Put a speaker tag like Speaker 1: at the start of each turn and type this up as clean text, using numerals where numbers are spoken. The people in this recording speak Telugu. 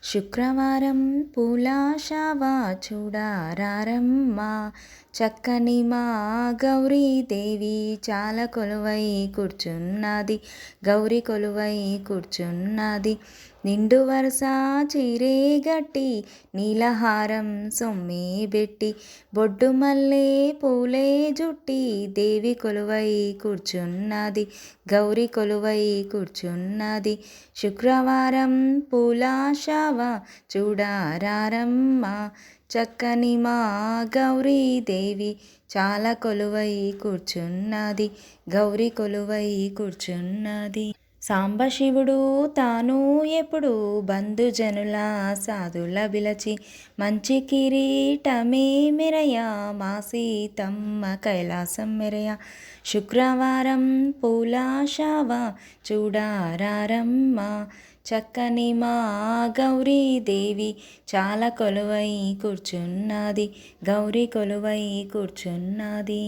Speaker 1: శుక్రవారం పూల శావా చూడారారమ్మ, చక్కని మా గౌరీదేవి చాలా కొలువై కూర్చున్నది. గౌరీ కొలువై కూర్చున్నది. నిండు వరుస చీరే గట్టి, నీలహారం సొమ్మే బెట్టి, బొడ్డు మల్లె పూలే జుట్టి, దేవి కొలువై కూర్చున్నది. గౌరీ కొలువై కూర్చున్నది. శుక్రవారం పూల శావా చూడారారమ్మ, చక్కని మా గౌరీదేవి చాలా కొలువై కూర్చున్నది. గౌరీ కొలువై కూర్చున్నది. సాంబశివుడు తాను ఎప్పుడు బంధుజనుల సాధుల బిలచి, మంచి కిరీటమే మెరయ మా సీతమ్మ కైలాసం మెరయ. శుక్రవారం పూల శావా చూడారారమ్మ, చక్కని మా గౌరీదేవి చాలా కొలువై కూర్చున్నది. గౌరీ కొలువై కూర్చున్నది.